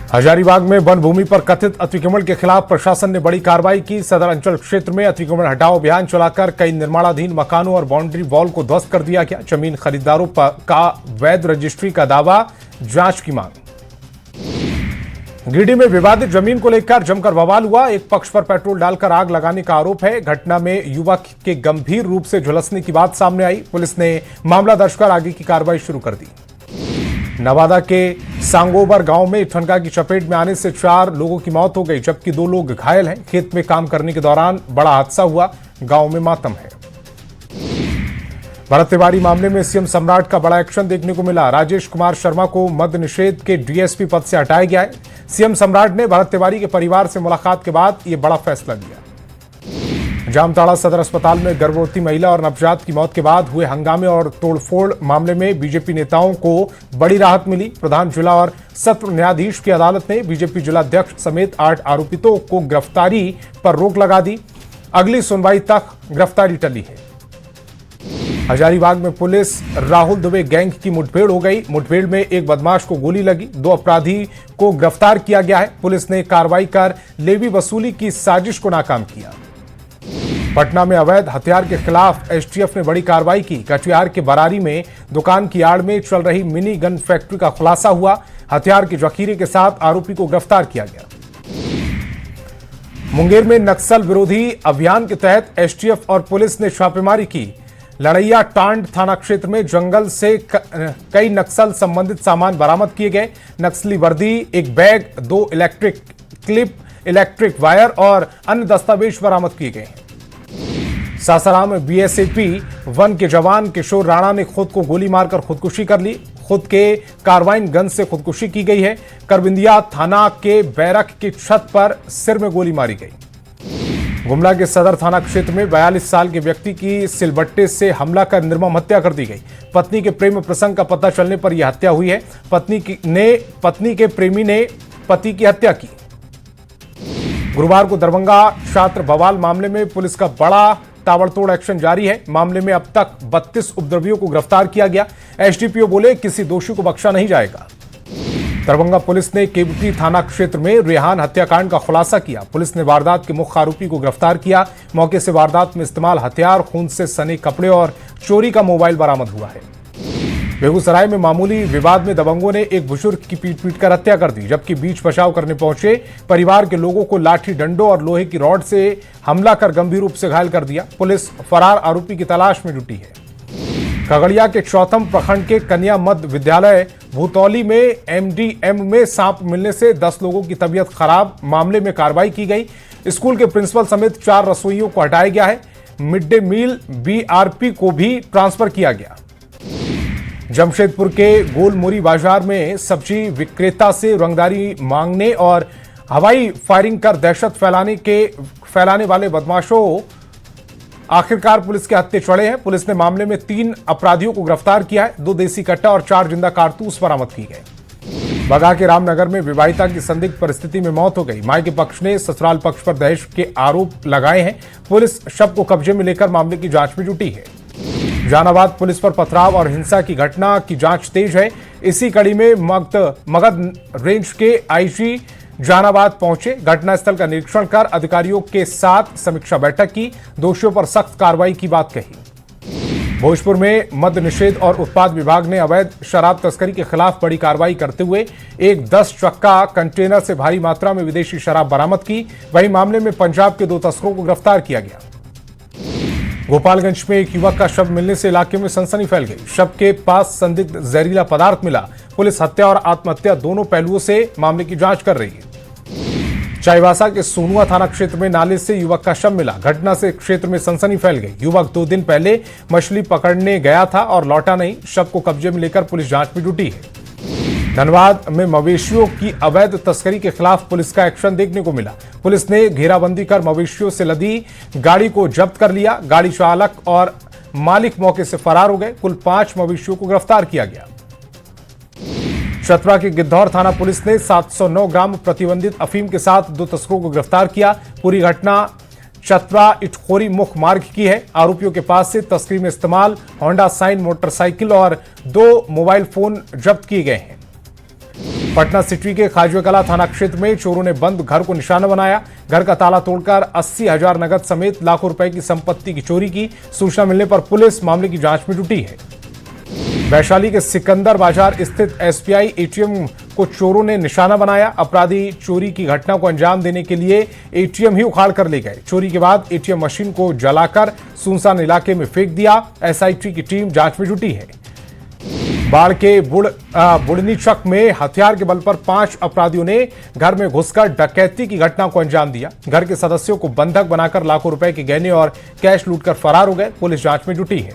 हजारीबाग में वन भूमि पर कथित अतिक्रमण के खिलाफ प्रशासन ने बड़ी कार्रवाई की। सदर अंचल क्षेत्र में अतिक्रमण हटाओ अभियान चलाकर कई निर्माणाधीन मकानों और बाउंड्री वॉल को ध्वस्त कर दिया गया। जमीन खरीदारों का वैध रजिस्ट्री का दावा, जांच की मांग। गिरिडीह में विवादित जमीन को लेकर जमकर बवाल हुआ। एक पक्ष पर पेट्रोल डालकर आग लगाने का आरोप है। घटना में युवक के गंभीर रूप से झुलसने की बात सामने आई। पुलिस ने मामला दर्ज कर आगे की कार्रवाई शुरू कर दी। नवादा के सांगोबर गांव में ठनका की चपेट में आने से 4 लोगों की मौत हो गई, जबकि 2 लोग घायल हैं। खेत में काम करने के दौरान बड़ा हादसा हुआ, गांव में मातम है। भरत तिवारी मामले में सीएम सम्राट का बड़ा एक्शन देखने को मिला। राजेश कुमार शर्मा को मद्य निषेध के डीएसपी पद से हटाया गया है। सीएम सम्राट ने भरत तिवारी के परिवार से मुलाकात के बाद यह बड़ा फैसला लिया। जामताड़ा सदर अस्पताल में गर्भवती महिला और नवजात की मौत के बाद हुए हंगामे और तोड़फोड़ मामले में बीजेपी नेताओं को बड़ी राहत मिली। प्रधान जिला और सत्र न्यायाधीश की अदालत ने बीजेपी जिलाध्यक्ष समेत 8 आरोपितों को गिरफ्तारी पर रोक लगा दी। अगली सुनवाई तक गिरफ्तारी टली है। हजारीबाग में पुलिस राहुल दुबे गैंग की मुठभेड़ हो गई। मुठभेड़ में एक बदमाश को गोली लगी। 2 अपराधी को गिरफ्तार किया गया है। पुलिस ने कार्रवाई कर लेवी वसूली की साजिश को नाकाम किया। पटना में अवैध हथियार के खिलाफ एसटीएफ ने बड़ी कार्रवाई की। कटिहार के बरारी में दुकान की आड़ में चल रही मिनी गन फैक्ट्री का खुलासा हुआ। हथियार के जखीरे के साथ आरोपी को गिरफ्तार किया गया। मुंगेर में नक्सल विरोधी अभियान के तहत एसटीएफ और पुलिस ने छापेमारी की। लड़ैया टांड थाना क्षेत्र में जंगल से कई नक्सल संबंधित सामान बरामद किए गए। नक्सली वर्दी, एक bag, 2 electric clip, electric wire और अन्य दस्तावेज बरामद किए गए। सासाराम में बीएसएफी 1 के जवान किशोर राणा ने खुद को गोली मारकर खुदकुशी कर ली। खुद के कार्बाइन गन से खुदकुशी की गई है। करबिंदिया थाना के बैरक की छत पर सिर में गोली मारी गई। गुमला के सदर थाना क्षेत्र में 42 साल के व्यक्ति की सिलबट्टे से हमला कर निर्मम हत्या कर दी गई। पत्नी के प्रेम प्रसंग का पता चलने पर यह हत्या हुई है। पत्नी के प्रेमी ने पति की हत्या की। गुरुवार को दरभंगा छात्र बवाल मामले में पुलिस का बड़ा ताबड़तोड़ एक्शन जारी है। मामले में अब तक 32 उपद्रवियों को गिरफ्तार किया गया। एसडीपीओ बोले, किसी दोषी को बख्शा नहीं जाएगा। दरभंगा पुलिस ने केवटी थाना क्षेत्र में रेहान हत्याकांड का खुलासा किया। पुलिस ने वारदात के मुख्य आरोपी को गिरफ्तार किया। मौके से वारदात में इस्तेमाल हथियार, खून से सने कपड़े और चोरी का मोबाइल बरामद हुआ है। बेगूसराय में मामूली विवाद में दबंगों ने एक बुजुर्ग की पीट कर हत्या कर दी, जबकि बीच बचाव करने पहुंचे परिवार के लोगों को लाठी डंडों और लोहे की रॉड से हमला कर गंभीर रूप से घायल कर दिया। पुलिस फरार आरोपी की तलाश में जुटी है। खगड़िया के चौथम प्रखंड के कन्या मध्य विद्यालय भूतौली में एमडीएम में सांप मिलने से 10 लोगों की तबीयत खराब। मामले में कार्रवाई की गई। स्कूल के प्रिंसिपल समेत 4 रसोइयों को हटाया गया है। मिड डे मील बीआरपी को भी ट्रांसफर किया गया। जमशेदपुर के गोलमुरी बाजार में सब्जी विक्रेता से रंगदारी मांगने और हवाई फायरिंग कर दहशत फैलाने वाले बदमाशों आखिरकार पुलिस के हत्थे चढ़े हैं। पुलिस ने मामले में 3 अपराधियों को गिरफ्तार किया है। 2 देसी कट्टा और 4 जिंदा कारतूस बरामद की गए। बगा के रामनगर में विवाहिता की संदिग्ध परिस्थिति में मौत हो गई। मां के पक्ष ने ससुराल पक्ष पर दहेज के आरोप लगाए हैं। पुलिस शव को कब्जे में लेकर मामले की जांच में जुटी है। जहानाबाद पुलिस पर पथराव और हिंसा की घटना की जांच तेज है। इसी कड़ी में मगध रेंज के आईजी जहानाबाद पहुंचे। घटनास्थल का निरीक्षण कर अधिकारियों के साथ समीक्षा बैठक की। दोषियों पर सख्त कार्रवाई की बात कही। भोजपुर में मद्य निषेध और उत्पाद विभाग ने अवैध शराब तस्करी के खिलाफ बड़ी कार्रवाई करते हुए एक 10 चक्का कंटेनर से भारी मात्रा में विदेशी शराब बरामद की। वहीं मामले में पंजाब के 2 तस्करों को गिरफ्तार किया गया। गोपालगंज में एक युवक का शव मिलने से इलाके में सनसनी फैल गई। शव के पास संदिग्ध जहरीला पदार्थ मिला। पुलिस हत्या और आत्महत्या दोनों पहलुओं से मामले की जांच कर रही है। चाईबासा के सोनुआ थाना क्षेत्र में नाले से युवक का शव मिला। घटना से क्षेत्र में सनसनी फैल गई। युवक 2 दिन पहले मछली पकड़ने गया था और लौटा नहीं। शव को कब्जे में लेकर पुलिस जांच में जुटी है। धनबाद में मवेशियों की अवैध तस्करी के खिलाफ पुलिस का एक्शन देखने को मिला। पुलिस ने घेराबंदी कर मवेशियों से लदी गाड़ी को जब्त कर लिया। गाड़ी चालक और मालिक मौके से फरार हो गए। कुल 5 मवेशियों को गिरफ्तार किया गया। चतरा के गिद्धौर थाना पुलिस ने 709 ग्राम प्रतिबंधित अफीम के साथ 2 तस्करों को गिरफ्तार किया। पूरी घटना चतरा इटखोरी मुख्य मार्ग की है। आरोपियों के पास से तस्करी में इस्तेमाल होंडा साइन मोटरसाइकिल और 2 मोबाइल फोन जब्त किए गए हैं। पटना सिटी के खाजवेकला थाना क्षेत्र में चोरों ने बंद घर को निशाना बनाया। घर का ताला तोड़कर 80,000 नगद समेत लाखों रुपए की संपत्ति की चोरी की। सूचना मिलने पर पुलिस मामले की जांच में जुटी है। वैशाली के सिकंदर बाजार स्थित एसबीआई एटीएम को चोरों ने निशाना बनाया। अपराधी चोरी की घटना को अंजाम देने के लिए एटीएम ही उखाड़ कर ले गए। चोरी के बाद एटीएम मशीन को जलाकर सुनसान इलाके में फेंक दिया। एसआईटी की टीम जांच में जुटी है। बाढ़ के बुढ़नी चक में हथियार के बल पर 5 अपराधियों ने घर में घुसकर डकैती की घटना को अंजाम दिया। घर के सदस्यों को बंधक बनाकर लाखों रुपए के गहने और कैश लूटकर फरार हो गए। पुलिस जांच में जुटी है।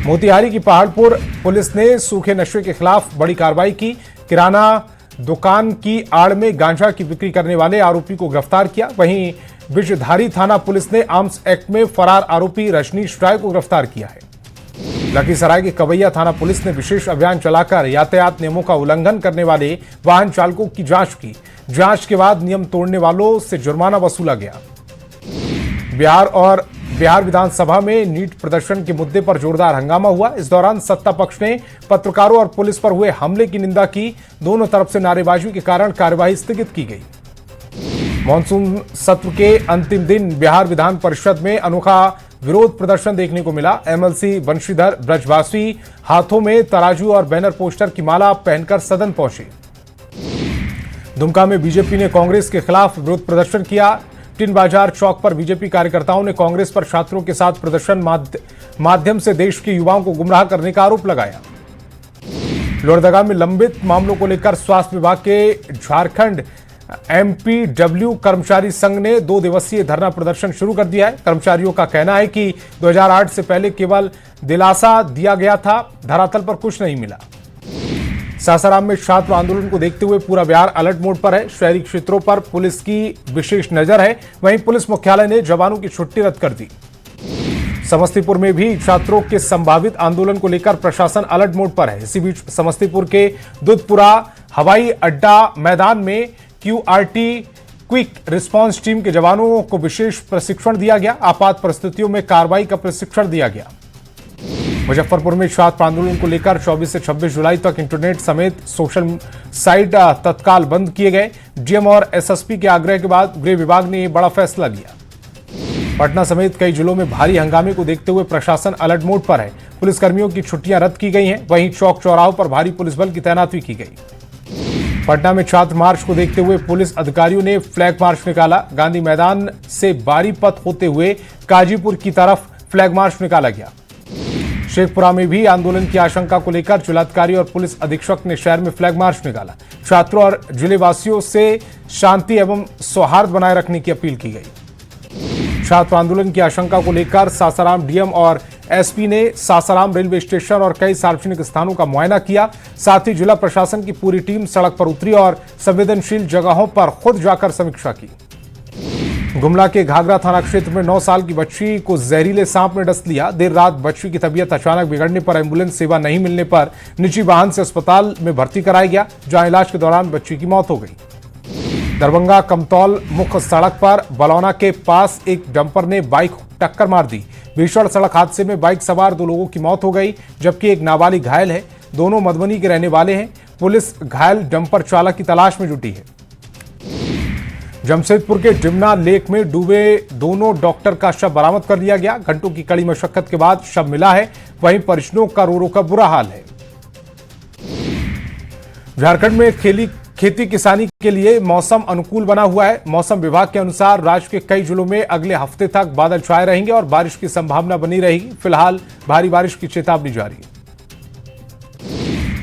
मोतिहारी की पहाड़पुर पुलिस ने सूखे नशे के खिलाफ बड़ी कार्रवाई की। किराना दुकान की आड़ में गांजा की बिक्री करने वाले आरोपी को गिरफ्तार किया। वहीं विषधारी थाना पुलिस ने आर्म्स एक्ट में फरार आरोपी रजनीश राय को गिरफ्तार किया है। लखीसराय के कवैया थाना पुलिस ने विशेष अभियान चलाकर यातायात नियमों का उल्लंघन करने वाले वाहन चालकों की जांच की। जांच के बाद नियम तोड़ने वालों से जुर्माना वसूला गया। बिहार विधानसभा में नीट प्रदर्शन के मुद्दे पर जोरदार हंगामा हुआ। इस दौरान सत्ता पक्ष ने पत्रकारों और पुलिस पर हुए हमले की निंदा की। दोनों तरफ से नारेबाजी के कारण कार्यवाही स्थगित की गई। मॉनसून सत्र के अंतिम दिन बिहार विधान परिषद में अनोखा विरोध प्रदर्शन देखने को मिला। एमएलसी बंशीधर ब्रजवासी हाथों में तराजू और बैनर पोस्टर की माला पहनकर सदन पहुंचे। दुमका में बीजेपी ने कांग्रेस के खिलाफ विरोध प्रदर्शन किया। टिन बाजार चौक पर बीजेपी कार्यकर्ताओं ने कांग्रेस पर छात्रों के साथ प्रदर्शन माध्यम से देश के युवाओं को गुमराह करने का आरोप लगाया। लोहरदगा में लंबित मामलों को लेकर स्वास्थ्य विभाग के झारखंड एमपीडब्ल्यू कर्मचारी संघ ने 2 दिवसीय धरना प्रदर्शन शुरू कर दिया है। कर्मचारियों का कहना है कि 2008 से पहले केवल दिलासा दिया गया था, धरातल पर कुछ नहीं मिला। सासाराम में छात्र आंदोलन को देखते हुए पूरा बिहार अलर्ट मोड पर है। शहरी क्षेत्रों पर पुलिस की विशेष नजर है। वहीं पुलिस मुख्यालय ने जवानों की छुट्टी रद्द कर दी। समस्तीपुर में भी छात्रों के संभावित आंदोलन को लेकर प्रशासन अलर्ट मोड पर है। इसी बीच समस्तीपुर के दुधपुरा हवाई अड्डा मैदान में क्यूआरटी क्विक रिस्पांस टीम के जवानों को विशेष प्रशिक्षण दिया गया। आपात परिस्थितियों में कार्रवाई का प्रशिक्षण दिया गया। मुजफ्फरपुर में छात्र आंदोलन को लेकर 24 से 26 जुलाई तक इंटरनेट समेत सोशल साइट तत्काल बंद किए गए। डीएम और एसएसपी के आग्रह के बाद गृह विभाग ने बड़ा फैसला लिया। पटना समेत कई जिलों में भारी हंगामे को देखते हुए प्रशासन अलर्ट मोड पर है। पुलिसकर्मियों की छुट्टियां रद्द की गई हैं। वहीं चौक चौराहों पर भारी पुलिस बल की तैनाती की गई। पटना में छात्र मार्च को देखते हुए पुलिस अधिकारियों ने फ्लैग मार्च निकाला। गांधी मैदान से बारीपत होते हुए काजीपुर की तरफ फ्लैग मार्च निकाला गया। शेखपुरा में भी आंदोलन की आशंका को लेकर जिलाधिकारी और पुलिस अधीक्षक ने शहर में फ्लैग मार्च निकाला। छात्रों और जिलेवासियों से शांति एवं सौहार्द बनाए रखने की अपील की गई। छात्र आंदोलन की आशंका को लेकर सासाराम डीएम और एसपी ने सासाराम रेलवे स्टेशन और कई सार्वजनिक स्थानों का मुआयना किया। साथ ही जिला प्रशासन की पूरी टीम सड़क पर उतरी और संवेदनशील जगहों पर खुद जाकर समीक्षा की। गुमला के घाघरा थाना क्षेत्र में 9 साल की बच्ची को जहरीले सांप ने डस लिया। देर रात बच्ची की तबीयत अचानक बिगड़ने पर एम्बुलेंस सेवा नहीं मिलने पर निजी वाहन से अस्पताल में भर्ती कराया गया, जहां इलाज के दौरान बच्ची की मौत हो गई। दरभंगा कमतौल मुख्य सड़क पर बलौना के पास एक डंपर ने बाइक टक्कर मार दी। भीषण सड़क हादसे में बाइक सवार 2 लोगों की मौत हो गई, जबकि एक नाबालिग घायल है। दोनों मधुबनी के रहने वाले हैं। पुलिस घायल डंपर चालक की तलाश में जुटी है। जमशेदपुर के डिमना लेक में डूबे दोनों डॉक्टर का शव बरामद कर लिया गया। घंटों की कड़ी मशक्कत के बाद शव मिला है। वहीं परिजनों का रो रो का बुरा हाल है। झारखंड में खेती किसानी के लिए मौसम अनुकूल बना हुआ है। मौसम विभाग के अनुसार राज्य के कई जिलों में अगले हफ्ते तक बादल छाए रहेंगे और बारिश की संभावना बनी रहेगी। फिलहाल भारी बारिश की चेतावनी जारी है।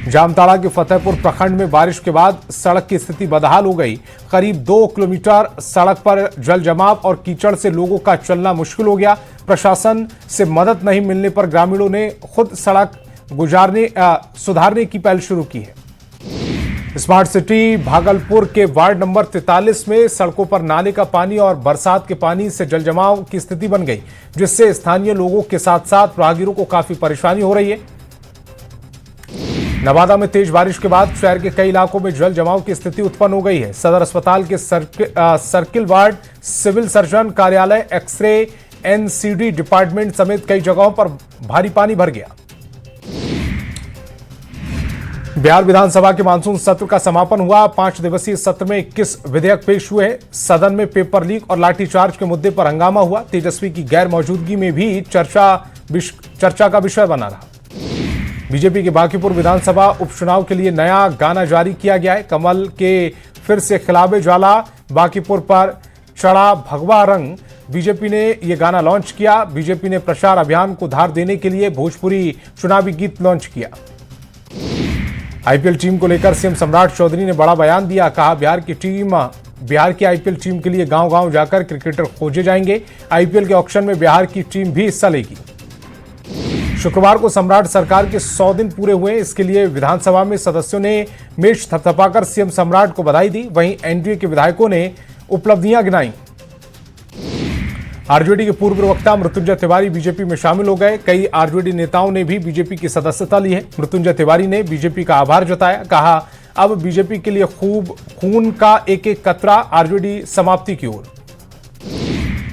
जामताड़ा के फतेहपुर प्रखंड में बारिश के बाद सड़क की स्थिति बदहाल हो गई। करीब 2 किलोमीटर सड़क पर जल जमाव और कीचड़ से लोगों का चलना मुश्किल हो गया। प्रशासन से मदद नहीं मिलने पर ग्रामीणों ने खुद सड़क सुधारने की पहल शुरू की है। स्मार्ट सिटी भागलपुर के वार्ड नंबर 43 में सड़कों पर नाले का पानी और बरसात के पानी से जल जमाव की स्थिति बन गई, जिससे स्थानीय लोगों के साथ साथ राहगीरों को काफी परेशानी हो रही है। नवादा में तेज बारिश के बाद शहर के कई इलाकों में जल जमाव की स्थिति उत्पन्न हो गई है। सदर अस्पताल के सर्किल वार्ड, सिविल सर्जन कार्यालय, एक्सरे, एनसीडी डिपार्टमेंट समेत कई जगहों पर भारी पानी भर गया। बिहार विधानसभा के मानसून सत्र का समापन हुआ। 5 दिवसीय सत्र में 21 विधेयक पेश हुए। सदन में पेपर लीक और लाठीचार्ज के मुद्दे पर हंगामा हुआ। तेजस्वी की गैर मौजूदगी में भी चर्चा का विषय बना रहा। बीजेपी के बांकीपुर विधानसभा उपचुनाव के लिए नया गाना जारी किया गया है। कमल के फिर से खिलाबे ज्वाला, बांकीपुर पर चढ़ा भगवा रंग। बीजेपी ने यह गाना लॉन्च किया। बीजेपी ने प्रचार अभियान को धार देने के लिए भोजपुरी चुनावी गीत लॉन्च किया। आईपीएल टीम को लेकर सीएम सम्राट चौधरी ने बड़ा बयान दिया। कहा बिहार की आईपीएल टीम के लिए गांव-गांव जाकर क्रिकेटर खोजे जाएंगे। आईपीएल के ऑक्शन में बिहार की टीम भी हिस्सा लेगी। शुक्रवार को सम्राट सरकार के 100 दिन पूरे हुए। इसके लिए विधानसभा में सदस्यों ने मेज थपथपाकर सीएम सम्राट को बधाई दी। वहीं एनडीए के विधायकों ने उपलब्धियां गिनाई। आरजेडी के पूर्व प्रवक्ता मृत्युंजय तिवारी बीजेपी में शामिल हो गए। कई आरजेडी नेताओं ने भी बीजेपी की सदस्यता ली है। मृत्युंजय तिवारी ने बीजेपी का आभार जताया। कहा अब बीजेपी के लिए खून का एक एक कतरा। आरजेडी समाप्ति की ओर।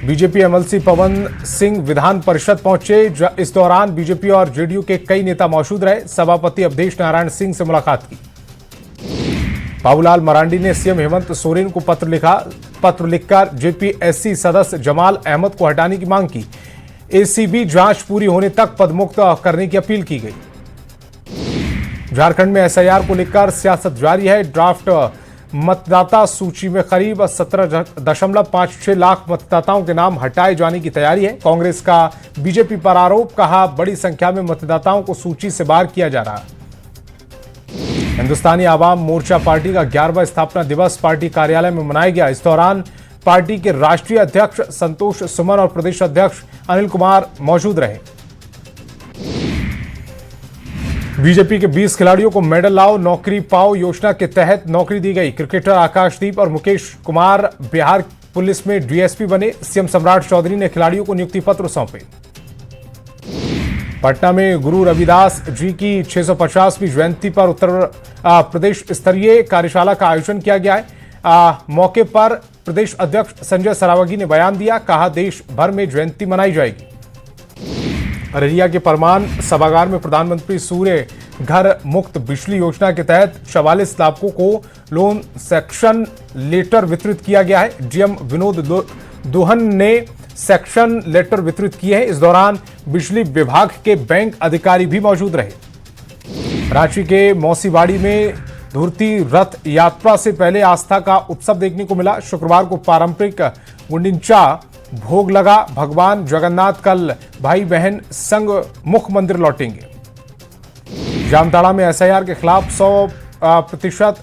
बीजेपी एमएलसी पवन सिंह विधान परिषद पहुंचे। इस दौरान बीजेपी और जेडीयू के कई नेता मौजूद रहे। सभापति अवधेश नारायण सिंह से मुलाकात की। बाबूलाल मरांडी ने सीएम हेमंत सोरेन को पत्र लिखकर जेपीएससी सदस्य जमाल अहमद को हटाने की मांग की। एसीबी जांच पूरी होने तक पदमुक्त करने की अपील की गई। झारखंड में एसआईआर को लेकर सियासत जारी है। ड्राफ्ट मतदाता सूची में करीब 17.56 लाख मतदाताओं के नाम हटाए जाने की तैयारी है। कांग्रेस का बीजेपी पर आरोप। कहा बड़ी संख्या में मतदाताओं को सूची से बाहर किया जा रहा है। हिंदुस्तानी आवाम मोर्चा पार्टी का 11वां स्थापना दिवस पार्टी कार्यालय में मनाया गया। इस दौरान पार्टी के राष्ट्रीय अध्यक्ष संतोष सुमन और प्रदेश अध्यक्ष अनिल कुमार मौजूद रहे। बीजेपी के 20 खिलाड़ियों को मेडल लाओ नौकरी पाओ योजना के तहत नौकरी दी गई। क्रिकेटर आकाशदीप और मुकेश कुमार बिहार पुलिस में डीएसपी बने। सीएम सम्राट चौधरी ने खिलाड़ियों को नियुक्ति पत्र सौंपे। पटना में गुरु रविदास जी की 650वीं जयंती पर उत्तर प्रदेश स्तरीय कार्यशाला का आयोजन किया गया है। मौके पर प्रदेश अध्यक्ष संजय सरावगी ने बयान दिया। कहा देश भर में जयंती मनाई जाएगी। अररिया के परमान सभागार में प्रधानमंत्री सूर्य घर मुक्त बिजली योजना के तहत 44 लाभुकों को लोन सेक्शन लेटर वितरित किया गया है। डीएम विनोद दोहन ने सेक्शन लेटर वितरित किए हैं। इस दौरान बिजली विभाग के बैंक अधिकारी भी मौजूद रहे। रांची के मौसीवाड़ी में धूर्ती रथ यात्रा से पहले आस्था का उत्सव देखने को मिला। शुक्रवार को पारंपरिक गुंडीचा भोग लगा। भगवान जगन्नाथ कल भाई बहन संग मुख्य मंदिर लौटेंगे। जामताड़ा में एसआईआर के खिलाफ 100%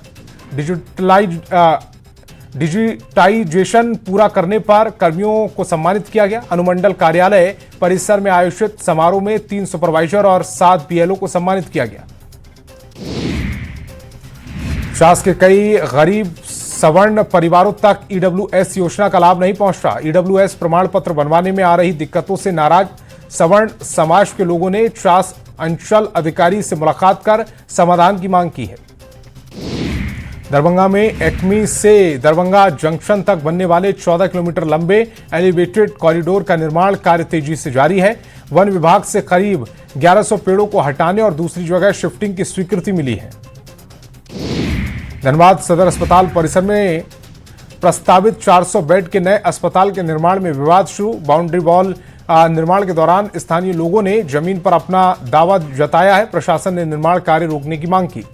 डिजिटाइजेशन पूरा करने पर कर्मियों को सम्मानित किया गया। अनुमंडल कार्यालय परिसर में आयोजित समारोह में 3 सुपरवाइजर और 7 बीएलओ को सम्मानित किया गया। शासकीय के कई गरीब सवर्ण परिवारों तक ईडब्ल्यूएस योजना का लाभ नहीं पहुंच रहा। ईडब्ल्यूएस प्रमाण पत्र बनवाने में आ रही दिक्कतों से नाराज सवर्ण समाज के लोगों ने शास अंचल अधिकारी से मुलाकात कर समाधान की मांग की है। दरभंगा में एक्मी से दरभंगा जंक्शन तक बनने वाले 14 किलोमीटर लंबे एलिवेटेड कॉरिडोर का निर्माण कार्य तेजी से जारी है। वन विभाग से करीब 1100 पेड़ों को हटाने और दूसरी जगह शिफ्टिंग की स्वीकृति मिली है। धनबाद सदर अस्पताल परिसर में प्रस्तावित 400 बेड के नए अस्पताल के निर्माण में विवाद शुरू। बाउंड्री वॉल निर्माण के दौरान स्थानीय लोगों ने जमीन पर अपना दावा जताया है। प्रशासन ने निर्माण कार्य रोकने की मांग की।